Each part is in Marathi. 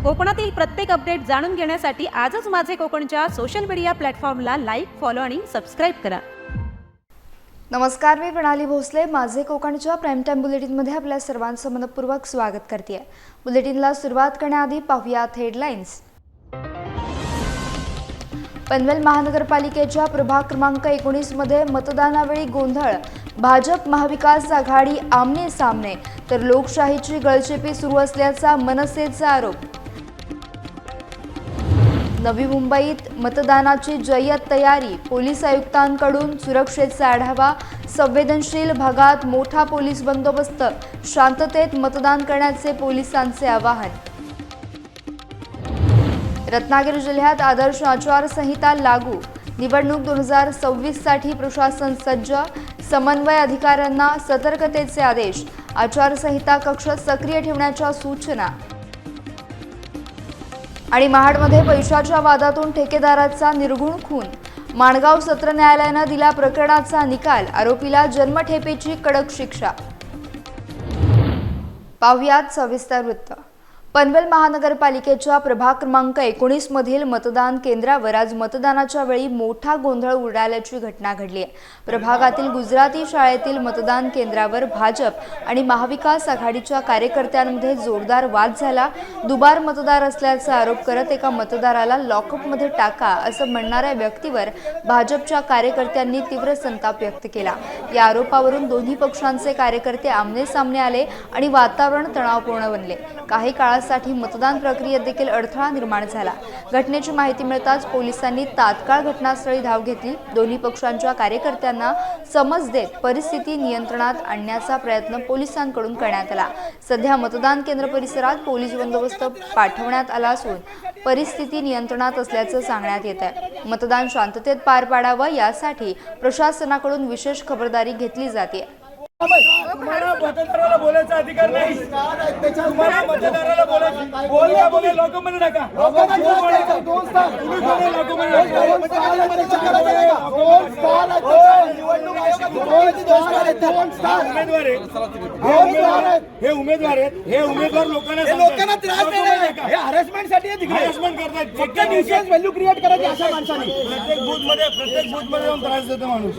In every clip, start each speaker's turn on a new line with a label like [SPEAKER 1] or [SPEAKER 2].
[SPEAKER 1] कोकणातील प्रत्येक अपडेट जाणून घेण्यासाठी आजच माझे कोकणच्या सोशल मीडिया प्लॅटफॉर्मला लाईक, फॉलो आणि सबस्क्राईब करा.
[SPEAKER 2] नमस्कार, मी प्रणाली भोसले. माझे कोकणच्या प्राईम टाइम बुलेटिनमध्ये आपल्या सर्वांचं मनपूर्वक स्वागत करते. बुलेटिनला सुरुवात करण्याआधी पाहूयात हेडलाईन्स. पनवेल महानगरपालिकेच्या प्रभाग क्रमांक 19 मध्ये मतदानावेळी गोंधळ. भाजप महाविकास आघाडी आमने सामने, तर लोकशाहीची गळचेपी सुरू असल्याचा मनसेचा आरोप. नवी मुंबईत मतदानाची जय्यत तयारी. पोलीस आयुक्तांकडून सुरक्षेचा आढावा. संवेदनशील भागात मोठा पोलीस बंदोबस्त. शांततेत मतदान करण्याचे पोलिसांचे आवाहन. रत्नागिरी जिल्ह्यात आदर्श आचारसंहिता लागू. निवडणूक 2026 साठी प्रशासन सज्ज. समन्वय अधिकाऱ्यांना सतर्कतेचे आदेश. आचारसंहिता कक्ष सक्रिय ठेवण्याच्या सूचना. आणि महाडमध्ये पैशाच्या वादातून ठेकेदाराचा निर्घुण खून. माणगाव सत्र न्यायालयानं दिला प्रकरणाचा निकाल. आरोपीला जन्मठेपेची कडक शिक्षा. पाहुयात सविस्तर वृत्त. पनवेल महानगरपालिकेच्या प्रभाग क्रमांक 19 मधील मतदान केंद्रावर आज मतदानाच्या वेळी मोठा गोंधळ उडाल्याची घटना घडली आहे. प्रभागातील गुजराती शाळेतील मतदान केंद्रावर भाजप आणि महाविकास आघाडीच्या कार्यकर्त्यांमध्ये जोरदार वाद झाला. दुबार मतदार असल्याचा आरोप करत एका मतदाराला लॉकअपमध्ये टाका असं म्हणणाऱ्या व्यक्तीवर भाजपच्या कार्यकर्त्यांनी तीव्र संताप व्यक्त केला. या आरोपावरून दोन्ही पक्षांचे कार्यकर्ते आमने सामने आले आणि वातावरण तणावपूर्ण बनले. काही काळासाठी मतदान प्रक्रियेत देखील अडथळा निर्माण झाला. घटनेची माहिती मिळताच पोलिसांनी तात्काळ घटनास्थळी धाव घेतली. दोन्ही पक्षांच्या कार्यकर्त्यांना समज देत परिस्थिती नियंत्रणात आणण्याचा प्रयत्न पोलिसांकडून करण्यात आला. सध्या मतदान केंद्र परिसरात पोलीस बंदोबस्त पाठवण्यात आला असून परिस्थिती नियंत्रणात असल्याचं सांगण्यात येत आहे. मतदान शांततेत पार पाडावं यासाठी प्रशासनाकडून विशेष खबरदारी घेतली जाते.
[SPEAKER 3] तुम्हाला मतदाराला बोलायचा अधिकार नाही. तुम्हाला मतदाराला बोला लॉकअपमध्ये टाका. तुम्ही कोणी लॉकअपमध्ये हे उमेदवार आहेत. हे उमेदवार लोकांना त्रास देणार. हे हॅरेसमेंटसाठी हॅरेसमेंट करतात. फक्त न्यूसेन्स व्हॅल्यू क्रिएट करायची अशा माणसांनी प्रत्येक बूथमध्ये येऊन त्रास देतो माणूस.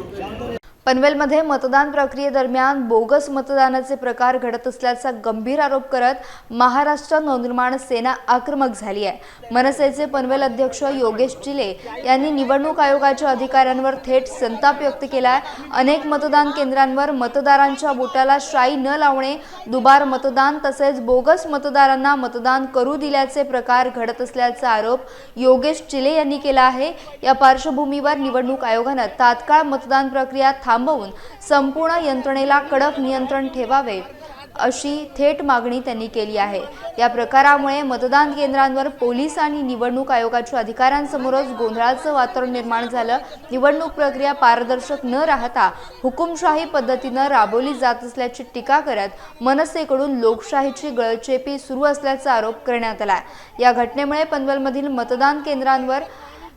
[SPEAKER 2] पनवेलमध्ये मतदान प्रक्रियेदरम्यान बोगस मतदानाचे प्रकार घडत असल्याचा गंभीर आरोप करत महाराष्ट्र नवनिर्माण सेना आक्रमक झाली आहे. मनसेचे पनवेल अध्यक्ष योगेश चिले यांनी निवडणूक आयोगाच्या अधिकाऱ्यांवर थेट संताप व्यक्त केला आहे. अनेक मतदान केंद्रांवर मतदारांच्या बोटाला शाई न लावणे, दुबार मतदान तसेच बोगस मतदारांना मतदान करू दिल्याचे प्रकार घडत असल्याचा आरोप योगेश चिले यांनी केला आहे. या पार्श्वभूमीवर निवडणूक आयोगानं तात्काळ मतदान प्रक्रिया थांबवून संपूर्ण यंत्रणेला कडक नियंत्रण ठेवावे अशी थेट मागणी त्यांनी केली आहे. या प्रकारामुळे मतदान केंद्रांवर पोलीस आणि निवडणूक आयोगाच्या अधिकाऱ्यांसमोरच गोंधळाचं वातावरण निर्माण झालं. निवडणूक प्रक्रिया पारदर्शक न राहता हुकुमशाही पद्धतीनं राबवली जात असल्याची टीका करत मनसेकडून लोकशाहीची गळचेपी सुरू असल्याचा आरोप करण्यात आला. या घटनेमुळे पनवेलमधील मतदान केंद्रांवर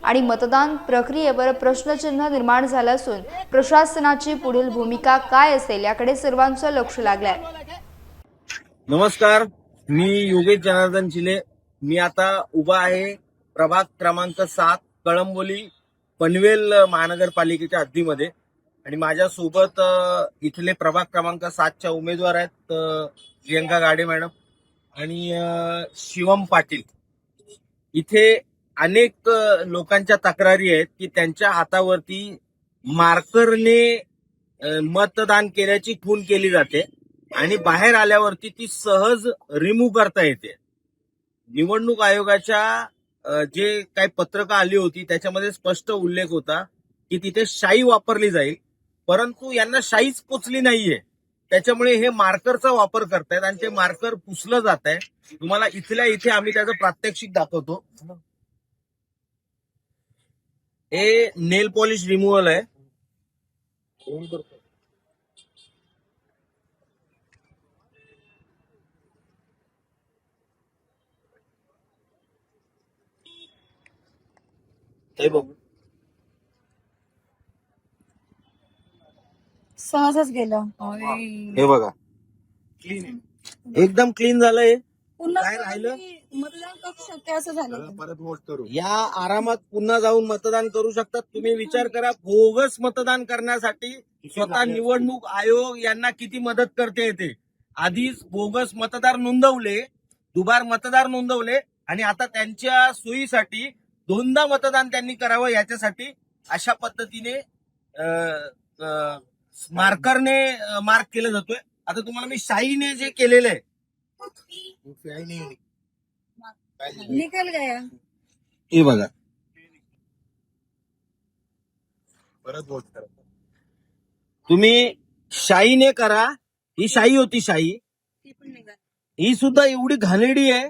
[SPEAKER 2] आणि मतदान प्रक्रियेवर प्रश्नचिन्ह निर्माण झालं असून प्रशासनाची पुढील भूमिका काय असेल याकडे सर्वांचं लक्ष लागलंय.
[SPEAKER 4] नमस्कार, मी योगेश जनार्दन चिले. मी आता उभा आहे प्रभाग क्रमांक 7 कळंबोली पनवेल महानगरपालिकेच्या हद्दीमध्ये आणि माझ्यासोबत इथले प्रभाग क्रमांक 7च्या उमेदवार आहेत प्रियंका गाडे मॅडम आणि शिवम पाटील. इथे अनेक लोकांच्या तक्रारी आहेत की त्यांच्या हातावरती मार्करने मतदान केल्याची खून केली जाते आणि बाहेर आल्यावरती ती सहज रिमूव्ह करता येते. निवडणूक आयोगाच्या जे काही पत्रकं आली होती त्याच्यामध्ये स्पष्ट उल्लेख होता की तिथे शाई वापरली जाईल, परंतु यांना शाईच पोचली नाहीये. त्याच्यामुळे हे मार्करचा वापर करतायत आणि ते मार्कर पुसलं जात आहे. तुम्हाला इथल्या इथे आम्ही त्याचं प्रात्यक्षिक दाखवतो. हे नेल पॉलिश रिमूव्हल आहे. हे बघू,
[SPEAKER 5] सहजच गेलं.
[SPEAKER 4] हे बघा, एकदम क्लीन झालंय. काय राहिलं?
[SPEAKER 5] मतदान करू शकते असं झालं.
[SPEAKER 3] परत वोट करू.
[SPEAKER 4] या आरामात पुन्हा जाऊन मतदान करू शकतात. तुम्ही विचार करा, बोगस मतदान करण्यासाठी स्वतः निवडणूक आयोग यांना किती मदत करते येते. आधीच बोगस मतदार नोंदवले, दुबार मतदार नोंदवले आणि आता त्यांच्या सोयीसाठी दोनदा मतदान त्यांनी करावं याच्यासाठी अशा पद्धतीने मार्करने मार्क केलं जातोय. आता तुम्हाला मी शाईने जे केलेलं आहे
[SPEAKER 5] निकल गया.
[SPEAKER 4] हे बघा,
[SPEAKER 3] परत वोट करा.
[SPEAKER 4] तुम्ही शाईने करा. ही शाई होती, शाई ही सुद्धा एवढी घाणेरडी आहे,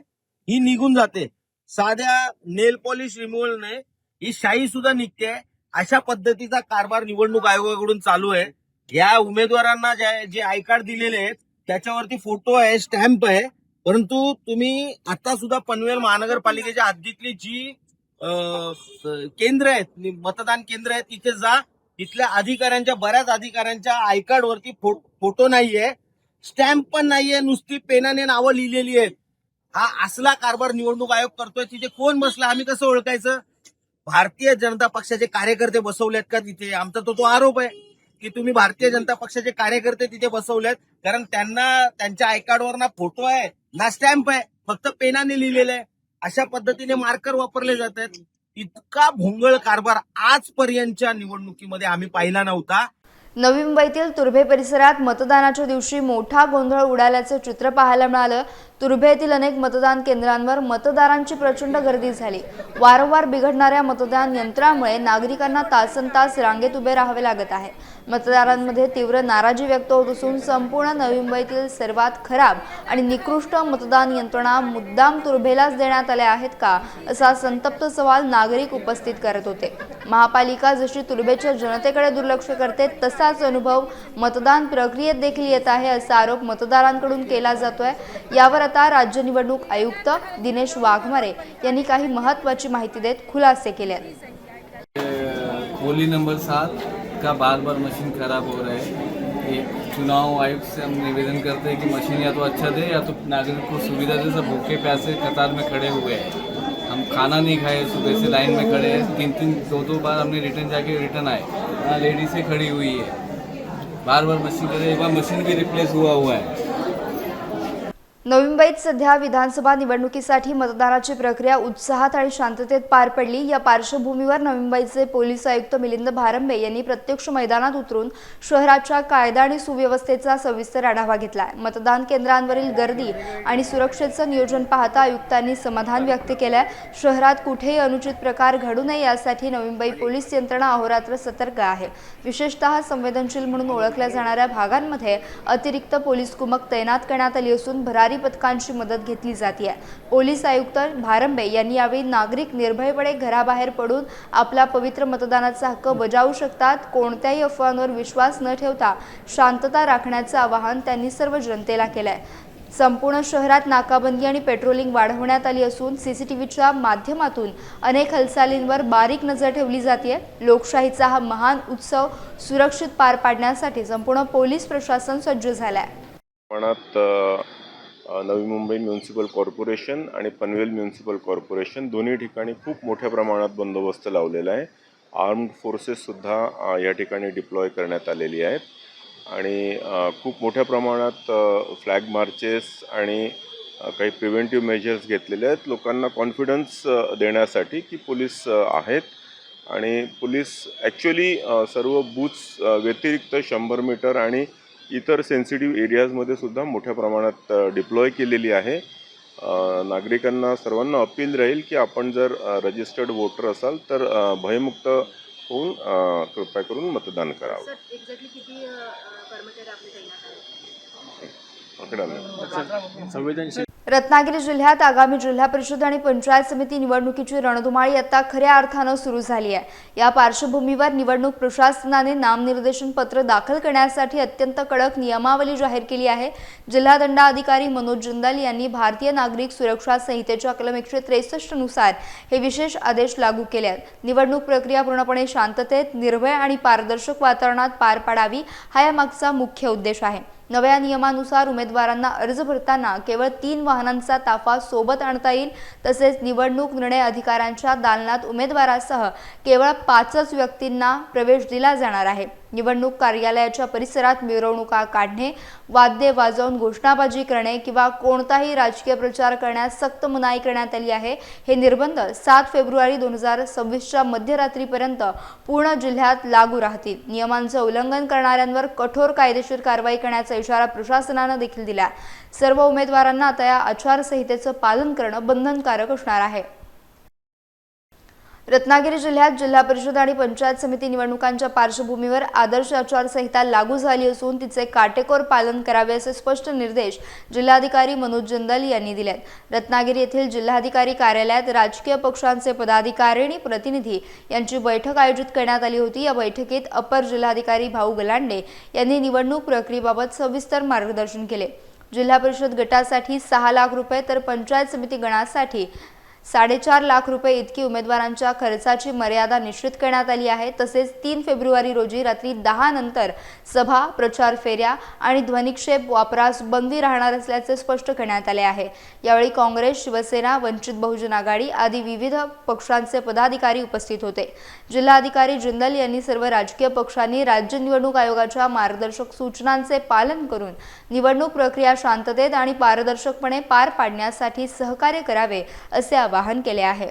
[SPEAKER 4] ही निघून जाते. साध्या नेल पॉलिश रिमूव्हलने ही शाई सुद्धा निघते. अशा पद्धतीचा कारभार निवडणूक आयोगाकडून चालू आहे. या उमेदवारांना जे आय कार्ड दिलेले आहेत त्याच्यावरती फोटो आहे, स्टॅम्प आहे, परंतु तुम्ही आता सुद्धा पनवेल महानगरपालिकेच्या हद्दीतली जी केंद्र आहेत, मतदान केंद्र आहेत, तिथे जा. तिथल्या अधिकाऱ्यांच्या, बऱ्याच अधिकाऱ्यांच्या आय कार्ड वरती फोटो नाहीये, स्टॅम्प पण नाहीये, नुसती पेनाने नावं लिहिलेली आहेत. हा असला कारभार निवडणूक आयोग करतोय. तिथे कोण बसला, आम्ही कसं ओळखायचं? भारतीय जनता पक्षाचे कार्यकर्ते बसवलेत का तिथे? आमचा तो आरोप आहे की तुम्ही भारतीय जनता पक्षाचे कार्यकर्ते तिथे बसवलेत, कारण त्यांना त्यांच्या आय कार्डवर ना फोटो आहे ना स्टॅम्प आहे, फक्त पेनाने लिहिलेलं आहे. अशा पद्धतीने मार्कर वापरले जातात. इतका भोंगळ कारभार आजपर्यंतच्या निवडणुकीमध्ये आम्ही पाहिला नव्हता.
[SPEAKER 2] नवी मुंबईतील तुर्भे परिसरात मतदानाच्या दिवशी मोठा गोंधळ उडाल्याचे चित्र पाहायला मिळालं. तुर्भे येथील अनेक मतदान केंद्रांवर मतदारांची प्रचंड गर्दी झाली. वारंवार बिघडणाऱ्या मतदान यंत्रामुळे नागरिकांना तासनतास रांगेत उभे राहावे लागत आहे. मतदारांमध्ये तीव्र नाराजी व्यक्त होत असून संपूर्ण नवी मुंबईतील सर्वात खराब आणि निकृष्ट मतदान यंत्रणा मुद्दाम तुर्भेलाच देण्यात आल्या आहेत का, असा संतप्त सवाल नागरिक उपस्थित करत होते. महापालिका जशी तुर्भेच्या जनतेकडे दुर्लक्ष करते तसाच अनुभव मतदान प्रक्रियेत देखील येत आहे, असा आरोप मतदारांकडून केला जातोय. यावर आता राज्य निवडणूक आयुक्त दिनेश वाघमारे यांनी काही महत्त्वाची माहिती देत खुलासे केले.
[SPEAKER 6] पोली नंबर 7 का बार बार मशीन खराब हो रहा है. ये चुनाव आयुक्त से हम निवेदन करते हैं कि मशीन या तो अच्छा दे या तो नागरिक को सुविधा दे. सब भूखे प्यासे कतार में खड़े हुए हैं, हम खाना नहीं खाए, सुबह से लाइन में खड़े हैं. 2 बार हमने रिटर्न आए. यहाँ लेडीसें खड़ी हुई है, बार बार मशीन करे. एक बार मशीन भी रिप्लेस हुआ है.
[SPEAKER 2] नवी मुंबईत सध्या विधानसभा निवडणुकीसाठी मतदानाची प्रक्रिया उत्साहात आणि शांततेत पार पडली. या पार्श्वभूमीवर नवी मुंबईचे पोलीस आयुक्त मिलिंद भारंबे यांनी प्रत्यक्ष मैदानात उतरून शहराच्या कायदा आणि सुव्यवस्थेचा सविस्तर आढावा घेतला. मतदान केंद्रांवरील गर्दी आणि सुरक्षेचं नियोजन पाहता आयुक्तांनी समाधान व्यक्त केलंय. शहरात कुठेही अनुचित प्रकार घडू नये यासाठी नवी मुंबई पोलीस यंत्रणा अहोरात्र सतर्क आहे. विशेषतः संवेदनशील म्हणून ओळखल्या जाणाऱ्या भागांमध्ये अतिरिक्त पोलीस कुमक तैनात करण्यात आली असून भरारी पथकांची मदत घेतली जाते. पोलीस आयुक्त भारंबे यांनी यावेळी नागरिक निर्भयपणे घराबाहेर पडून आपला पवित्र मतदानाचा हक्क बजावू शकतात. कोणत्याही अफवांवर विश्वास न ठेवता शांतता राखण्याचं आवाहन त्यांनी सर्व जनतेला केलंय. संपूर्ण शहरात नाकाबंदी आणि पेट्रोलिंग वाढवण्यात आली असून सीसीटीव्हीच्या माध्यमातून अनेक हालचालींवर बारीक नजर ठेवली जाते. लोकशाहीचा हा महान उत्सव सुरक्षित पार पाडण्यासाठी संपूर्ण पोलीस प्रशासन सज्ज झालंय.
[SPEAKER 7] नवी मुंबई म्युन्सिपल कॉर्पोरेशन आणि पनवेल म्युन्सिपल कॉर्पोरेशन दोन्ही ठिकाणी खूप मोठ्या प्रमाणात बंदोबस्त लावलेला आहे. आर्म्ड फोर्सेससुद्धा या ठिकाणी डिप्लॉय करण्यात आलेली आहेत आणि खूप मोठ्या प्रमाणात फ्लॅग मार्चेस आणि काही प्रिव्हेंटिव्ह मेजर्स घेतलेले आहेत. लोकांना कॉन्फिडन्स देण्यासाठी की पोलीस आहेत आणि पोलीस ॲक्च्युली सर्व बूथ्स व्यतिरिक्त 100 मीटर आणि इतर सेन्सिटिव्ह एरियाजमध्ये सुद्धा मोठ्या प्रमाणात डिप्लॉय केलेली आहे. नागरिकांना सर्वांना अपील राहील की आपण जर रजिस्टर्ड वोटर असाल तर भयमुक्त होऊन कृपया करून मतदान करावं.
[SPEAKER 2] रत्नागिरी जिल्ह्यात आगामी जिल्हा परिषद आणि पंचायत समिती निवडणुकीची रणधुमाळी आता खऱ्या अर्थानं सुरू झाली आहे. या पार्श्वभूमीवर निवडणूक प्रशासनाने नामनिर्देशन पत्र दाखल करण्यासाठी अत्यंत कडक नियमावली जाहीर केली आहे. जिल्हा दंडाधिकारी मनोज जिंदाल यांनी भारतीय नागरिक सुरक्षा संहितेच्या कलम 163 नुसार हे विशेष आदेश लागू केले आहेत. निवडणूक प्रक्रिया पूर्णपणे शांततेत, निर्भय आणि पारदर्शक वातावरणात पार पाडावी हा यामागचा मुख्य उद्देश आहे. नव्या नियमानुसार उमेदवारांना अर्ज भरताना केवळ 3 वाहनांचा ताफा सोबत आणता येईल। तसेच निवडणूक निर्णय अधिकाऱ्यांच्या दालनात उमेदवारासह केवळ 5च व्यक्तींना प्रवेश दिला जाणार आहे। निवडणूक कार्यालयाच्या परिसरात मिरवणुका काढणे, वाद्ये वाजवून घोषणाबाजी करणे किंवा कोणताही राजकीय प्रचार करण्यास सक्त मनाई करण्यात आली आहे। हे निर्बंध 7 फेब्रुवारी 2026च्या मध्यरात्रीपर्यंत पूर्ण जिल्ह्यात लागू राहतील। नियमांचे उल्लंघन करणाऱ्यांवर कठोर कायदेशीर कारवाई करण्याचा इशारा प्रशासनाने देखील दिला। सर्व उमेदवारांना आता या आचारसंहितेचे पालन करणे बंधनकारक असणार आहे। रत्नागिरी जिल्ह्यात जिल्हा परिषद आणि पंचायत समिती निवडणुकांच्या पार्श्वभूमीवर आदर्श आचारसंहिता लागू झाली असून तिचे काटेकोर पालन करावे असे स्पष्ट निर्देश जिल्हाधिकारी मनोज जिंदल यांनी दिलेत। रत्नागिरी येथील जिल्हाधिकारी कार्यालयात राजकीय पक्षांचे पदाधिकारी आणि प्रतिनिधी यांची बैठक आयोजित करण्यात आली होती। या बैठकीत अपर जिल्हाधिकारी भाऊ गलांडे यांनी निवडणूक प्रक्रियेबाबत सविस्तर मार्गदर्शन केले। जिल्हा परिषद गटासाठी 6 लाख रुपये तर पंचायत समिती गणासाठी 4.5 लाख रुपये इतकी उमेदवारांच्या खर्चाची मर्यादा निश्चित करण्यात आली आहे। तसेच 3 फेब्रुवारी रोजी रात्री 10 नंतर सभा, प्रचार फेऱ्या आणि ध्वनिक्षेप वापरास बंदी राहणार असल्याचे स्पष्ट करण्यात आले आहे। यावेळी काँग्रेस, शिवसेना, वंचित बहुजन आघाडी आदी विविध पक्षांचे पदाधिकारी उपस्थित होते। जिल्हाधिकारी जिंदल यांनी सर्व राजकीय पक्षांनी राज्य निवडणूक आयोगाच्या मार्गदर्शक सूचनांचे पालन करून निवडणूक प्रक्रिया शांततेत आणि पारदर्शकपणे पार पाडण्यासाठी सहकार्य करावे असे आवाहन केले आहे।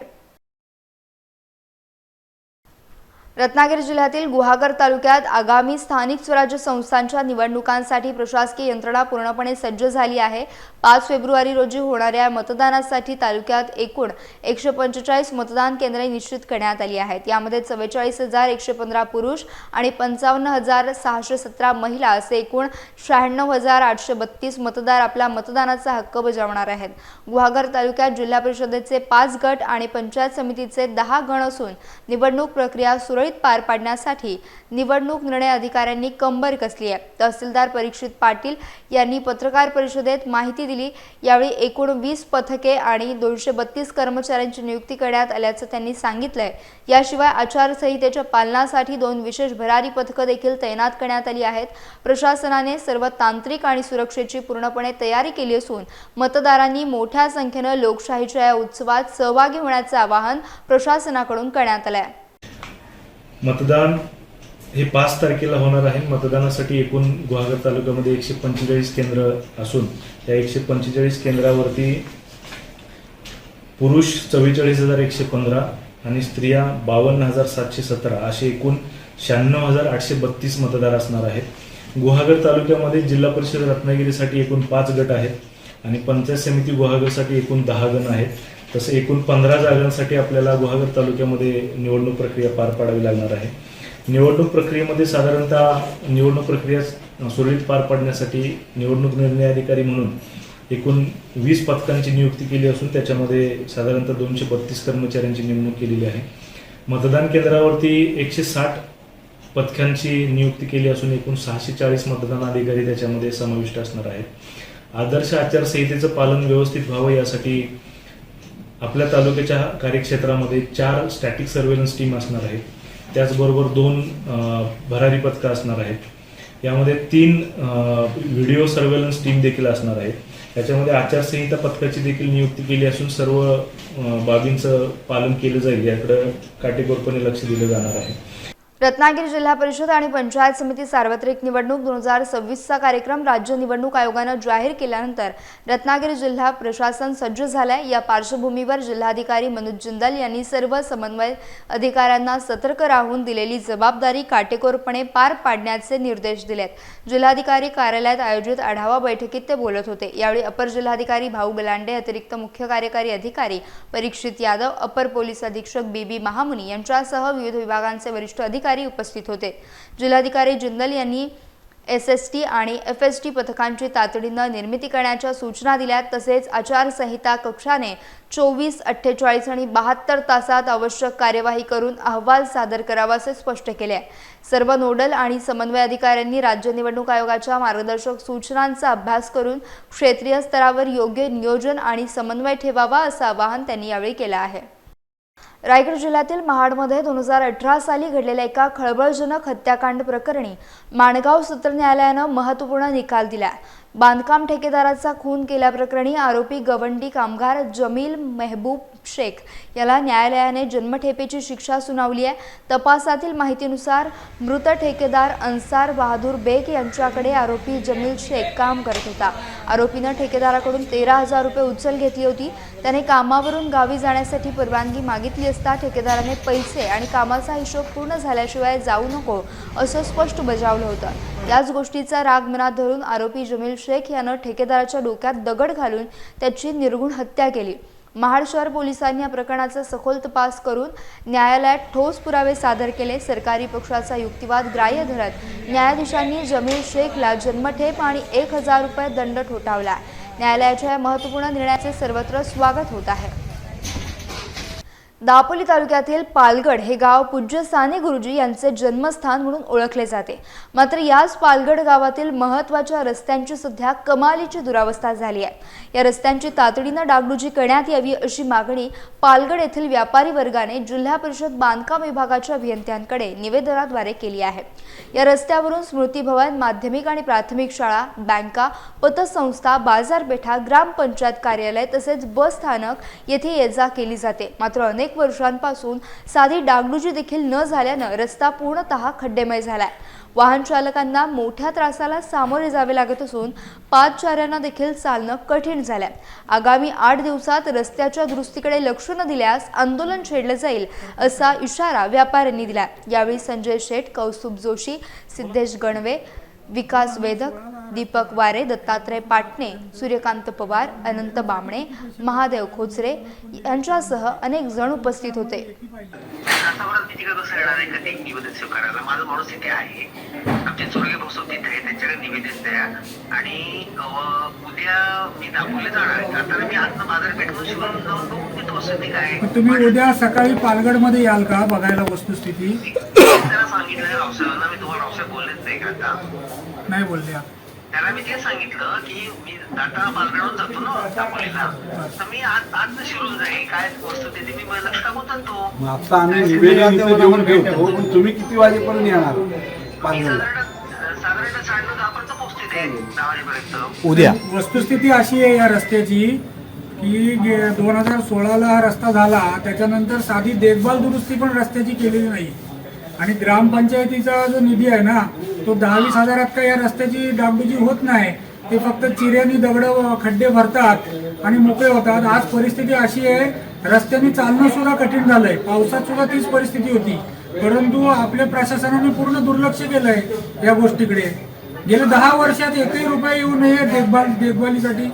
[SPEAKER 2] रत्नागिरी जिल्ह्यातील गुहागर तालुक्यात आगामी स्थानिक स्वराज्य संस्थांच्या निवडणुकांसाठी प्रशासकीय यंत्रणा पूर्णपणे सज्ज झाली आहे। 5 फेब्रुवारी रोजी होणाऱ्या मतदानासाठी तालुक्यात एकूण 145 मतदान केंद्रे निश्चित करण्यात आली आहेत। यामध्ये 44,115 पुरुष आणि 55,617 महिला असे एकूण 96,832 मतदार आपला मतदानाचा हक्क बजावणार आहेत। गुहागर तालुक्यात जिल्हा परिषदेचे 5 गट आणि पंचायत समितीचे 10 गण असून निवडणूक प्रक्रिया पार पाडण्यासाठी निवडणूक निर्णय अधिकाऱ्यांनी कंबर कसली आहे। तहसीलदार परीक्षित पाटील यांनी पत्रकार परिषदेत माहिती दिली। यावेळी एकूण 20 पथके आणि 232 कर्मचाऱ्यांची नियुक्ती करण्यात आल्याचे त्यांनी सांगितले। याशिवाय आचारसंहितेच्या पालनासाठी 2 विशेष भरारी पथके देखील तैनात करण्यात आली आहेत। प्रशासनाने सर्व तांत्रिक आणि सुरक्षेची पूर्णपणे तयारी केली असून मतदारांनी मोठ्या संख्येने लोकशाहीच्या या उत्सवात सहभागी होण्याचे आवाहन प्रशासनाकडून करण्यात आले आहे।
[SPEAKER 8] मतदान हे 5 तारखेला होणार आहे। मतदानासाठी एकूण गुहागर तालुक्यामध्ये 145 केंद्र असून त्या 145 केंद्रावरती पुरुष 44,115 आणि स्त्रिया 52,717 असे एकूण 96,832 मतदार असणार आहेत। गुहागर तालुक्यामध्ये जिल्हा परिषद रत्नागिरीसाठी एकूण 5 गट आहेत आणि पंचायत समिती गुहागरसाठी एकूण 10 गण आहेत। तसे एकूण 15 जागांसाठी आपल्याला गुहागर तालुक्यामध्ये निवडणूक प्रक्रिया पार पाडावी लागणार आहे। निवडणूक प्रक्रियेमध्ये साधारणतः निवडणूक प्रक्रिया सुरळीत पार पाडण्यासाठी निवडणूक निर्णय अधिकारी म्हणून एकूण 20 पथकांची नियुक्ती केली असून त्याच्यामध्ये साधारणतः 232 कर्मचाऱ्यांची नेमणूक केलेली आहे। मतदान केंद्रावरती 160 पथकांची नियुक्ती केली असून एकूण 640 मतदान अधिकारी त्याच्यामध्ये समाविष्ट असणार आहेत। आदर्श आचारसंहितेचं पालन व्यवस्थित व्हावं यासाठी आपल्या तालुक्याच्या कार्यक्षेत्रामध्ये 4 स्टॅटिक सर्व्हेलन्स टीम असणार आहेत। त्याचबरोबर 2 भरारी पथकं असणार आहेत। यामध्ये 3 व्हिडिओ सर्व्हेलन्स टीम देखील असणार आहेत। याच्यामध्ये आचारसंहिता पथकाची देखील नियुक्ती केली असून सर्व बाबींचं पालन केलं जाईल याकडे काटेकोरपणे लक्ष दिलं जाणार आहे।
[SPEAKER 2] रत्नागिरी जिल्हा परिषद आणि पंचायत समिती सार्वत्रिक निवडणूक 2026चा कार्यक्रम राज्य निवडणूक आयोगाने जाहीर केल्यानंतर रत्नागिरी जिल्हा प्रशासन सज्ज झालाय। या पार्श्वभूमीवर जिल्हाधिकारी मनोज जिंदल यांनी सर्व समन्वय अधिकाऱ्यांना सतर्क राहून दिलेली जबाबदारी काटेकोरपणे पार पाडण्याचे निर्देश दिलेत। जिल्हाधिकारी कार्यालयात आयोजित आढावा बैठकीत ते बोलत होते। यावेळी अपर जिल्हाधिकारी भाऊ गलांडे, अतिरिक्त मुख्य कार्यकारी अधिकारी परीक्षित यादव, अपर पोलीस अधीक्षक बीबी महामुनी यांच्यासह विविध विभागांचे वरिष्ठ अधिकारी उपस्थित होते। जिल्हाधिकारी जिंदल यांनी एसएसटी आणि एफएसटी पथकांची तातडीने निर्मिती करण्याच्या सूचना दिल्या। तसेच आचारसंहिता कक्षाने 24, 48 आणि 72 तासात आवश्यक कार्यवाही करून अहवाल सादर करावा असे स्पष्ट केले आहे। सर्व नोडल आणि समन्वय अधिकाऱ्यांनी राज्य निवडणूक आयोगाच्या मार्गदर्शक सूचनांचा अभ्यास करून क्षेत्रीय स्तरावर योग्य नियोजन आणि समन्वय ठेवावा असं आवाहन त्यांनी यावेळी केलं आहे। रायगड जिल्ह्यातील महाडमध्ये 2018 साली घडलेल्या एका खळबळजनक हत्याकांड प्रकरणी माणगाव सत्र न्यायालयानं महत्त्वपूर्ण निकाल दिला. बांधकाम ठेकेदाराचा खून केल्याप्रकरणी आरोपी गवंडी कामगार जमील मेहबूब शेख याला न्यायालयाने जन्मठेपेची शिक्षा सुनावली आहे. तपासातील माहितीनुसार मृत ठेकेदार अन्सार बहादूर बेग यांच्याकडे आरोपी जमील शेख काम करत होता. आरोपीनं ठेकेदाराकडून 13,000 रुपये उचल घेतली होती. त्याने कामावरून गावी जाण्यासाठी परवानगी मागितली असता ठेकेदाराने पैसे आणि कामाचा हिशोब पूर्ण झाल्याशिवाय जाऊ नको असं स्पष्ट बजावलं होतं. याच गोष्टीचा राग मनात धरून आरोपी जमील शेख यानं ठेकेदाराच्या डोक्यात दगड घालून त्याची निर्घृण हत्या केली. महाड शहर पोलिसांनी या प्रकरणाचा सखोल तपास करून न्यायालयात ठोस पुरावे सादर केले. सरकारी पक्षाचा युक्तिवाद ग्राह्य धरत न्यायाधीशांनी जमील शेखला जन्मठेप आणि 1,000 रुपये दंड ठोठावला. न्यायालयाच्या या महत्त्वपूर्ण निर्णयाचे सर्वत्र स्वागत होत आहे. दापोली तालुक्यातील पालगड हे गाव पूज्य साने गुरुजी यांचे जन्मस्थान म्हणून ओळखले जाते. मात्र याच पालगड गावातील महत्त्वाच्या रस्त्यांची सध्या कमालीची दुरावस्था झाली आहे. या रस्त्यांची तातडीनं डागडुजी करण्यात यावी अशी मागणी पालगड येथील व्यापारी वर्गाने जिल्हा परिषद बांधकाम विभागाच्या अभियंत्यांकडे निवेदनाद्वारे केली आहे. या रस्त्यावरून स्मृती भवन, माध्यमिक आणि प्राथमिक शाळा, बँका, पतसंस्था, बाजारपेठा, ग्रामपंचायत कार्यालय तसेच बस स्थानक येथे ये-जा केली जाते. मात्र अनेक वर्षांपासून साधी डागडुजी देखील न झाल्यानं रस्ता पूर्णतः खड्डेमय झालाय. वाहन चालकांना मोठ्या त्रासाला सामोरे जावे लागत असून पादचाऱ्यांना देखील चालणं कठीण झालंय. आगामी 8 दिवसात रस्त्याच्या दुरुस्तीकडे लक्ष न दिल्यास आंदोलन छेडलं जाईल असा इशारा व्यापाऱ्यांनी दिला. यावेळी संजय शेठ, कौस्तुभ जोशी, सिद्धेश गणवे, विकास वेदक, दीपक वारे, दत्तात्रय पाटणे, सूर्यकांत पवार, अनंत बामणे, महादेव खोचरे यांच्यासह अनेक जण उपस्थित होते.
[SPEAKER 9] माझा माणूस इथे आहे, आमचे चोरगे बसव तिथे आहे, त्यांच्याकडे निवेदन द्या. आणि उद्या मी दापोलीला जाणार आहे. आता मी आज बाजारपेठून शिवून जाऊन बघून तिथं वस्तुस्थिती काय.
[SPEAKER 3] तुम्ही उद्या सकाळी पालगडमध्ये याल का बघायला वस्तुस्थिती?
[SPEAKER 9] त्याला सांगितलं रावसाहेबांना, मी तुम्हाला रावसाहेब बोललेच नाही का? आता
[SPEAKER 3] नाही बोलल्या.
[SPEAKER 9] त्याला मी ते सांगितलं की मी आता पालगडून जातो ना दापोलीला, तर मी आज शिरून जाईल. काय वस्तुस्थिती मी लक्ष टाकून जातो.
[SPEAKER 10] आता आम्ही निवेदन देऊन ठेवतो, पण तुम्ही किती वाजेपर्यंत येणार?
[SPEAKER 9] साधारण 9:10 पोहोचते ते 10 वाजेपर्यंत
[SPEAKER 10] उद्या.
[SPEAKER 3] वस्तुस्थिती अशी आहे या रस्त्याची की 2016ला हा रस्ता झाला, त्याच्यानंतर साधी देखभाल दुरुस्ती पण रस्त्याची केलेली नाही. आणि ग्रामपंचायतीचा जो निधी आहे ना, तो 10-20 हजारात काही या रस्त्याची डागडुजी होत नाही. ते फक्त चिऱ्यानी दगड खड्डे भरतात आणि मोकळे होतात. आज परिस्थिती अशी आहे, रस्त्याने चालणं सुद्धा कठीण झालंय. पावसात सुद्धा तीच परिस्थिती होती, परंतु आपल्या प्रशासनाने पूर्ण दुर्लक्ष केलंय या गोष्टीकडे. गेल्या 10 वर्षात एकही रुपये येऊ नये देखभालीसाठी.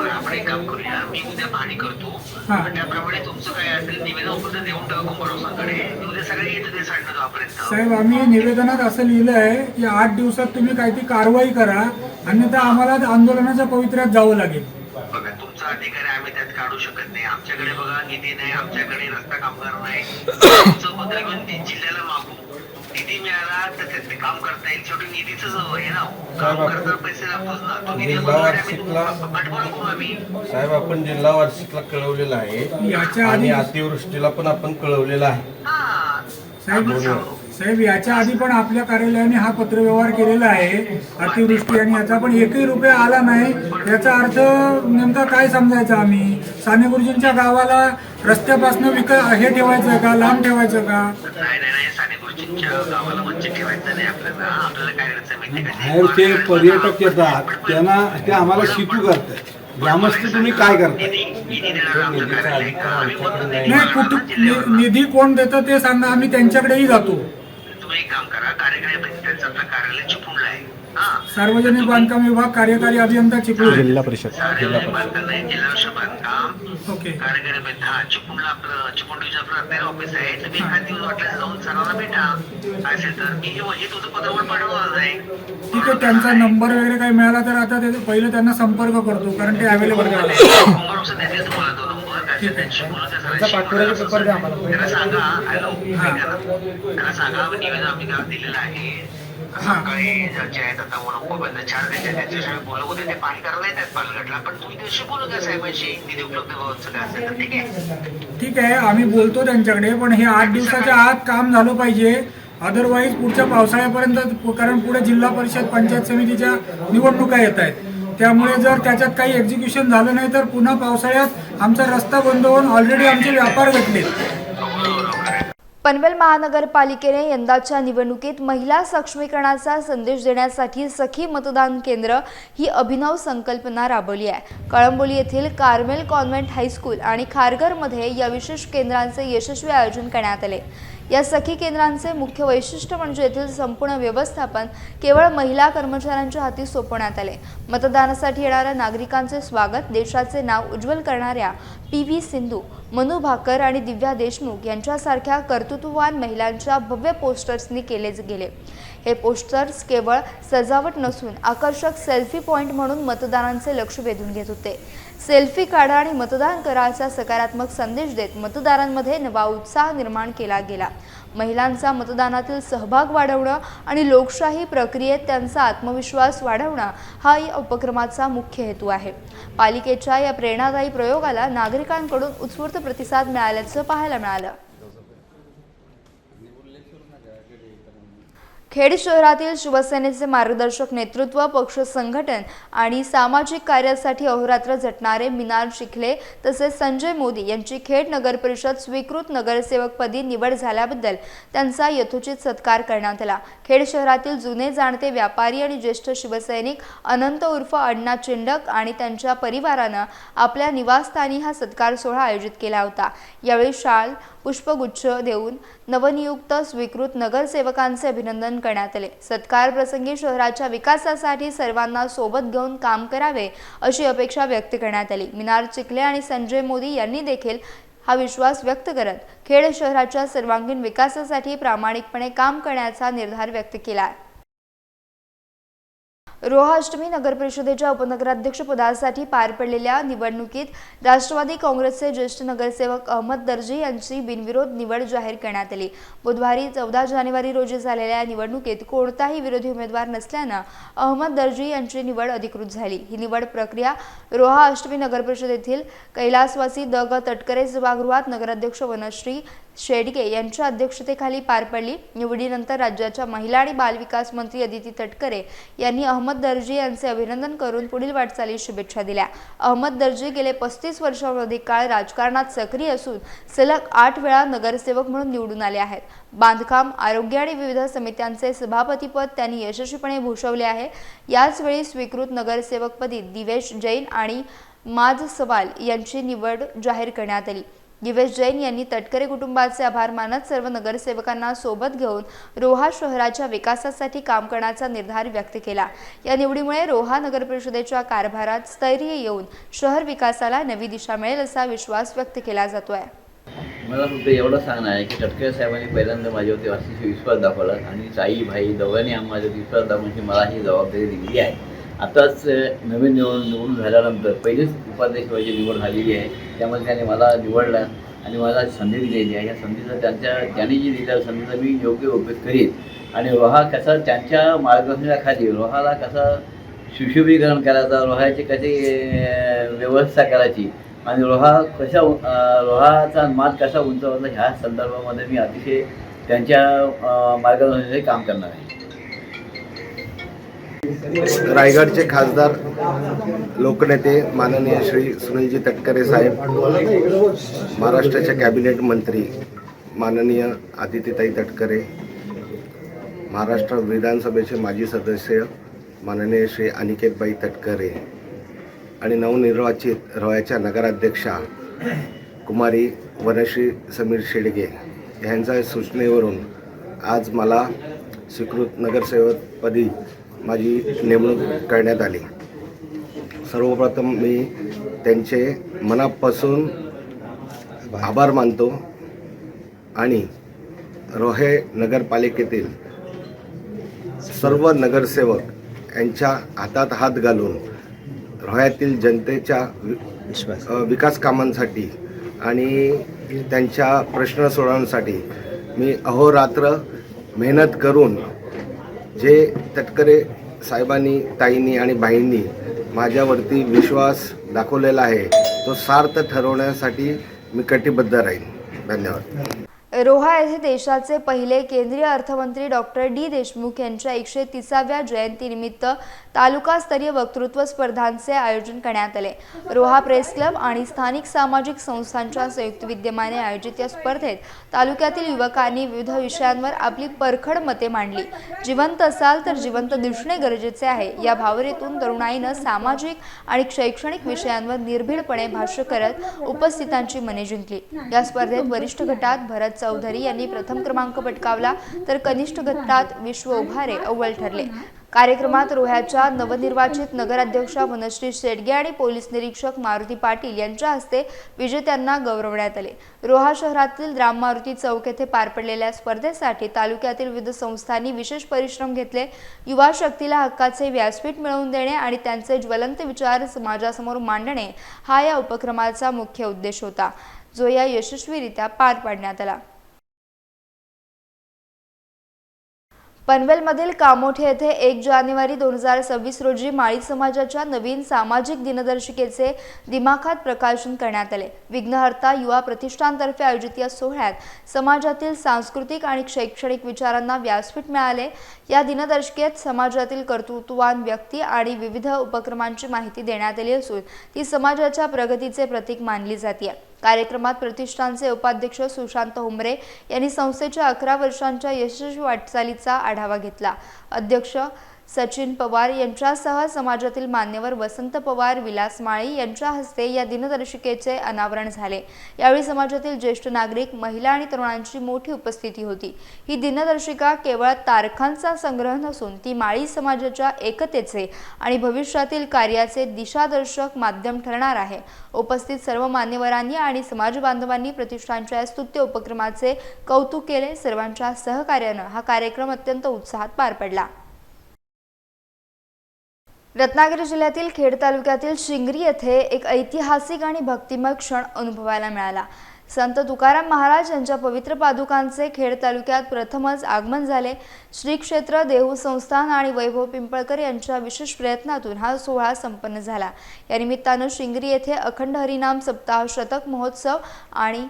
[SPEAKER 9] आपण एक काम करूया, मी उद्या पाहणी करतो. त्याप्रमाणे तुमचं काय असेल निवेदन उपलब्ध देऊन टाका कुंभारवासांकडे. उद्या सगळे येतो ते 9:10पर्यंत.
[SPEAKER 3] साहेब, आम्ही निवेदनात असं लिहिलं आहे की 8 दिवसात तुम्ही काहीतरी कारवाई करा, अन्यथा आम्हाला आंदोलनाच्या पवित्र्यात जावं लागेल.
[SPEAKER 9] बघा, तुमचा अधिकारी आम्ही त्यात काढू शकत नाही. आमच्याकडे बघा निधी नाही, आमच्याकडे रस्ता कामगार नाही. तुमचं पत्र घेऊन जिल्ह्याला मागू, निधी मिळाला तर ते काम करता येईल. शेवटी निधीच आहे ना, काम करताना पैसे लागतोच ना. तो निधी पाठपुरावा करू आम्ही.
[SPEAKER 10] साहेब, आपण जिल्हा वार्षिकला कळवलेला आहे आणि अतिवृष्टीला पण आपण कळवलेला आहे.
[SPEAKER 3] साहेब, याच्या आधी पण आपल्या कार्यालयाने हा पत्रव्यवहार केलेला आहे अतिवृष्टी, आणि याचा पण एकही रुपया आला नाही. याचा अर्थ नेमका काय समजायचा? आम्ही साने गुरुजींच्या गावाला रस्त्यापासून हे ठेवायचं का, लांब ठेवायचं का?
[SPEAKER 9] नाही, साने गुरुजींच्या गावाला वंचित ठेवायचं नाही आपल्याला. आपल्याला काय करायचं माहिती का?
[SPEAKER 10] बाहेर ते पर्यटक येतात, त्यांना ते आम्हाला शिकू करतात. ग्रामस्थ तुम्ही काय करता?
[SPEAKER 9] निधी देणार आमचं कार्यालय का? आम्ही बोलतो
[SPEAKER 3] नाही, निधी कोण देतं ते सांगा, आम्ही त्यांच्याकडेही जातो.
[SPEAKER 9] तुम्ही एक काम करा, कार्यकारी त्यांचं आपलं कार्यालय चिपळूणला आहे.
[SPEAKER 3] सार्वजनिक बांधकाम विभाग कार्यकारी अभियंता चिपळूण,
[SPEAKER 10] जिल्हा परिषद
[SPEAKER 9] जिल्हा परिषद बांधकाम.
[SPEAKER 3] ओके.
[SPEAKER 9] कार्यकारी चिपळूणला आपलं चिपळूण आपलं ऑफिस आहे. तुम्ही एखाद दिवस वाटल्यास जाऊन सर्वांना भेटा. काय असेल तर मी हे तुझं पत्रवर पाठवणार नाही.
[SPEAKER 3] ठीक आहे, त्यांचा नंबर वगैरे काही मिळाला तर आता पहिलं त्यांना संपर्क करतो, कारण ते अवेलेबल
[SPEAKER 9] तुम्हाला तो नंबर त्याला सांगा. हॅलो, त्याला सांगा निवेदन आम्ही दिलेलं आहे. सकाळी जे आहेत आता म्हणून 4 त्यांच्याशिवाय बोलवू दे, ते पाणी करायला येतात पालघरला, पण तुम्ही त्याशी बोलू द्या साहेबांशी, निधी उपलब्ध व्हावं काय असेल तर. ठीक आहे,
[SPEAKER 3] ठीक आहे, आम्ही बोलतो त्यांच्याकडे, पण हे 8 दिवसाच्या आत काम झालं पाहिजे. अदरवाईज पुढच्या पावसाळ्यापर्यंत, कारण पुढे जिल्हा परिषद पंचायत समितीच्या निवडणुका येत आहेत, त्यामुळे जर त्याच्यात काही एक्झिक्युशन झालं नाही तर पुन्हा पावसाळ्यात आमचा रस्ता बंद होऊन ऑलरेडी आमचे व्यापार घटले.
[SPEAKER 2] पनवेल महानगरपालिकेने यंदाच्या निवडणुकीत महिला सक्षमीकरणाचा संदेश देण्यासाठी सखी मतदान केंद्र ही अभिनव संकल्पना राबवली आहे. कळंबोली येथील कार्मेल कॉन्व्हेंट हायस्कूल आणि खारघरमध्ये या विशेष केंद्रांचे यशस्वी आयोजन करण्यात आले. या सखी केंद्रांचे मुख्य वैशिष्ट्य म्हणजे येथील संपूर्ण व्यवस्थापन केवळ महिला कर्मचाऱ्यांच्या हाती सोपवण्यात आले. मतदानासाठी येणाऱ्या नागरिकांचे स्वागत देशाचे नाव उज्ज्वल करणाऱ्या PV सिंधू, मनू भाकर आणि दिव्या देशमुख यांच्यासारख्या कर्तृत्ववान महिलांच्या भव्य पोस्टर्सनी केले गेले. हे पोस्टर्स केवळ सजावट नसून आकर्षक सेल्फी पॉइंट म्हणून मतदारांचे लक्ष वेधून घेत होते. सेल्फी काढा आणि मतदान करायचा सकारात्मक संदेश देत मतदारांमध्ये नवा उत्साह निर्माण केला गेला. महिलांचा मतदानातील सहभाग वाढवणं आणि लोकशाही प्रक्रियेत त्यांचा आत्मविश्वास वाढवणं हा या उपक्रमाचा मुख्य हेतू आहे. पालिकेच्या या प्रेरणादायी प्रयोगाला नागरिकांकडून उत्स्फूर्त प्रतिसाद मिळाल्याचं पाहायला मिळालं. खेड शहरातील शिवसेनेचे मार्गदर्शक नेतृत्व, पक्ष संघटन आणि सामाजिक कार्यासाठी अहोरात्र झटणारे मिनार चिखले तसेच संजय मोदी यांची खेड नगर परिषद स्वीकृत नगरसेवकपदी निवड झाल्याबद्दल त्यांचा यथोचित सत्कार करण्यात आला. खेड शहरातील जुने जाणते व्यापारी आणि ज्येष्ठ शिवसैनिक अनंत उर्फ अण्णा चिंडक आणि त्यांच्या परिवारानं आपल्या निवासस्थानी हा सत्कार सोहळा आयोजित केला होता. यावेळी शाल, पुष्पगुच्छ देऊन नवनियुक्त स्वीकृत नगरसेवकांचे अभिनंदन करण्यात आले. सत्कार प्रसंगी शहराच्या विकासासाठी सर्वांना सोबत घेऊन काम करावे अशी अपेक्षा व्यक्त करण्यात आली. मिनार चिखले आणि संजय मोदी यांनी देखील हा विश्वास व्यक्त करत खेड शहराच्या सर्वांगीण विकासासाठी प्रामाणिकपणे काम करण्याचा निर्धार व्यक्त केला. रोहा अष्टमी नगर परिषदेच्या उपनगराध्यक्ष पदासाठी पार पडलेल्या निवडणुकीत राष्ट्रवादी काँग्रेसचे ज्येष्ठ नगरसेवक अहमद दर्जी यांची बिनविरोध निवड जाहीर करण्यात आली. बुधवारी 14 जानेवारी रोजी झालेल्या निवडणुकीत कोणताही विरोधी उमेदवार नसल्यानं अहमद दर्जी यांची निवड अधिकृत झाली. ही निवड प्रक्रिया रोहा अष्टमी नगर परिषदेतील कैलासवासी द.ग. तटकरे सभागृहात नगराध्यक्ष वनश्री शेडगे यांच्या अध्यक्षतेखाली पार पडली. निवडीनंतर राज्याच्या महिला आणि बालविकास मंत्री अदिती तटकरे यांनी अहमद दर्जी यांचे अभिनंदन करून पुढील वाटचालीस शुभेच्छा दिल्या. अहमद दर्जी गेले 35 वर्षांहून अधिक काळ राजकारणात सक्रिय असून सलग 8 वेळा नगरसेवक म्हणून निवडून आले आहेत. बांधकाम, आरोग्य आणि विविध समित्यांचे सभापतीपद त्यांनी यशस्वीपणे भूषवले आहे. याचवेळी स्वीकृत नगरसेवकपदी दिवेश जैन आणि माज सवाल यांची निवड जाहीर करण्यात आली. दिवेश जैन यांनी तटकरे कुटुंबाचे आभार मानत सर्व नगरसेवकांना सोबत घेऊन रोहा शहराच्या विकासासाठी काम करण्याचा निर्धार व्यक्त केला. या निवडीमुळे रोहा नगर परिषदेच्या कारभारात स्थैर्य येऊन शहर विकासाला नवी दिशा मिळेल असा विश्वास व्यक्त केला जातोय.
[SPEAKER 11] मला फक्त एवढं सांगणं आहे की तटकरे साहेबांनी पहिल्यांदा माझ्यावरती अतिशय विश्वास दाखवला आणि ताई भाई दोघांनी माझ्यावर विश्वास दाखवून मला ही जबाबदारी दिली आहे. आताच नवीन निवडून झाल्यानंतर पहिलीच उपाध्यक्षाची निवड झालेली आहे. त्यामध्ये त्याने मला निवडलं आणि मला संधी दिलेली आहे. या संधीचा त्यांनी जी दिलेल्या संधीचा मी योग्य उपयोग करीन आणि रोहा कसा त्यांच्या मार्गदर्शनाखाली रोहाला कसा सुशोभीकरण करायचा, रोहाची कशी व्यवस्था करायची आणि रोहाचा मान कसा उंचावायचा ह्या संदर्भामध्ये मी अतिशय त्यांच्या मार्गदर्शनाचे काम करणार आहे.
[SPEAKER 12] रायगडचे खासदार लोकनेते माननीय श्री सुनीलजी तटकरे साहेब, महाराष्ट्राचे कॅबिनेट मंत्री माननीय आदितीताई तटकरे, महाराष्ट्र विधानसभेचे माजी सदस्य माननीय श्री अनिकेतबाई तटकरे आणि नवनिर्वाचित रोह्याच्या नगराध्यक्षा कुमारी वनश्री समीर शेडगे यांच्या सूचनेवरून आज मला स्वीकृत नगरसेवकपदी माझी नेमणूक करण्यात आली. सर्वप्रथम मी त्यांचे मनापासून आभार मानतो आणि रोहे नगरपालिकेतील सर्व नगरसेवक यांच्या हातात हात घालून रोह्यातील जनतेच्या विकास कामांसाठी आणि त्यांच्या प्रश्न सोडवण्यासाठी मी अहोरात्र मेहनत करून जे तटकरे साहेबांनी, ताईंनी आणि बाईंनी माझ्यावरती विश्वास दाखवलेला आहे तो सार्थ ठरवण्यासाठी मी कटिबद्ध राहीन. धन्यवाद.
[SPEAKER 2] रोहा येथे देशाचे पहिले केंद्रीय अर्थमंत्री डॉक्टर डी देशमुख यांच्या 130व्या जयंतीनिमित्त तालुकास्तरीय वक्तृत्व स्पर्धांचे आयोजन करण्यात आले. रोहा प्रेस क्लब आणि स्थानिक सामाजिक संस्थांच्या संयुक्त विद्यमाने आयोजित या स्पर्धेत तालुक्यातील युवकांनी विविध विषयांवर आपली परखड मते मांडली. जिवंत असाल तर जिवंत दिसणे गरजेचे आहे या भावनेतून तरुणाईनं सामाजिक आणि शैक्षणिक विषयांवर निर्भीडपणे भाष्य करत उपस्थितांची मने जिंकली. या स्पर्धेत वरिष्ठ गटात भरत चौधरी यांनी प्रथम क्रमांक पटकावला तर कनिष्ठ गटात विश्व उभारे अव्वल ठरले. कार्यक्रमात रोह्याच्या नवनिर्वाचित नगराध्यक्षा वनश्री शेडगे आणि पोलीस निरीक्षक मारुती पाटील यांच्या हस्ते विजेत्यांना गौरवण्यात आले. रोहा शहरातील राम मारुती चौक येथे पार पडलेल्या स्पर्धेसाठी तालुक्यातील विविध संस्थांनी विशेष परिश्रम घेतले. युवा शक्तीला हक्काचे व्यासपीठ मिळवून देणे आणि त्यांचे ज्वलंत विचार समाजासमोर मांडणे हा या उपक्रमाचा मुख्य उद्देश होता, जो या यशस्वीरित्या पार पाडण्यात आला. पनवेलमधील कामोठे येथे 1 जानेवारी 2026 रोजी माळी समाजाच्या नवीन सामाजिक दिनदर्शिकेचे दिमाखात प्रकाशन करण्यात आले. विघ्नहर्ता युवा प्रतिष्ठानतर्फे आयोजित या सोहळ्यात समाजातील सांस्कृतिक आणि शैक्षणिक विचारांना व्यासपीठ मिळाले. या दिनदर्शिकेत समाजातील कर्तृत्ववान व्यक्ती आणि विविध उपक्रमांची माहिती देण्यात आली असून ती समाजाच्या प्रगतीचे प्रतीक मानली जाते. कार्यक्रमात प्रतिष्ठानचे उपाध्यक्ष सुशांत हुमरे यांनी संस्थेच्या 11 वर्षांच्या यशस्वी वाटचालीचा आढावा घेतला. अध्यक्ष सचिन पवार यांच्यासह समाजातील मान्यवर वसंत पवार, विलास माळी यांच्या हस्ते या दिनदर्शिकेचे अनावरण झाले. यावेळी समाजातील ज्येष्ठ नागरिक, महिला आणि तरुणांची मोठी उपस्थिती होती. ही दिनदर्शिका केवळ तारखांचा संग्रह नसून ती माळी समाजाच्या एकतेचे आणि भविष्यातील कार्याचे दिशादर्शक माध्यम ठरणार आहे. उपस्थित सर्व मान्यवरांनी आणि समाज बांधवांनी प्रतिष्ठानच्या स्तुत्य उपक्रमाचे कौतुक केले. सर्वांच्या सहकार्याने हा कार्यक्रम अत्यंत उत्साहात पार पडला. रत्नागिरी जिल्ह्यातील खेड तालुक्यातील शिंगरी येथे एक ऐतिहासिक आणि भक्तिमय क्षण अनुभवायला मिळाला. संत तुकाराम महाराज यांच्या पवित्र पादुकांचे खेड तालुक्यात प्रथमच आगमन झाले. श्री क्षेत्र देहू संस्थान आणि वैभव पिंपळकर यांच्या विशेष प्रयत्नातून हा सोहळा संपन्न झाला. या निमित्तानं शिंगरी येथे अखंड हरिनाम सप्ताह शतक महोत्सव आणि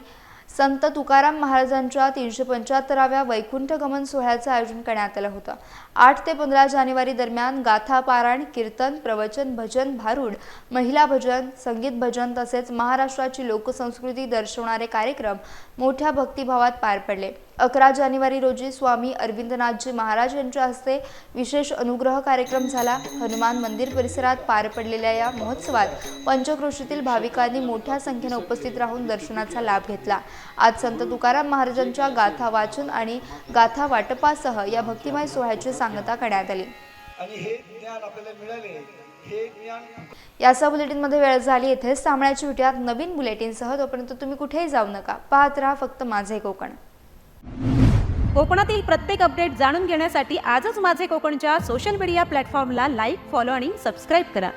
[SPEAKER 2] संत तुकाराम महाराजांच्या 375व्या वैकुंठ गमन सोहळ्याचं आयोजन करण्यात आलं होतं. 8 ते 15 जानेवारी दरम्यान गाथा पारायण, कीर्तन, प्रवचन, भजन, भारूड, महिला भजन, संगीत भजन तसेच महाराष्ट्राची लोकसंस्कृती दर्शवणारे कार्यक्रम मोठ्या भक्तिभावात पार पडले. 11 जानेवारी रोजी स्वामी अरविंदनाथजी महाराज यांच्या हस्ते विशेष अनुग्रह कार्यक्रम झाला. हनुमान मंदिर परिसरात पार पडलेल्या या महोत्सवात पंचक्रोशीतील भाविकांनी मोठ्या संख्येने उपस्थित राहून दर्शनाचा लाभ घेतला. आज संत तुकाराम महाराजांच्या गाथा वाचन आणि गाथा वाटपासह या भक्तिमय सोहळ्याची सांगता करण्यात आली. याचा बुलेटिनमध्ये वेळ झाली. इथेच थांबण्याची भेटूयात नवीन बुलेटिनसह. तोपर्यंत तुम्ही कुठेही जाऊ नका. पाहत राहा फक्त माझे कोकण.
[SPEAKER 1] कोकणातील प्रत्येक अपडेट जाणून घेण्यासाठी आजच माझे कोकणच्या सोशल मीडिया प्लॅटफॉर्मला लाईक, फॉलो आणि सबस्क्राईब करा.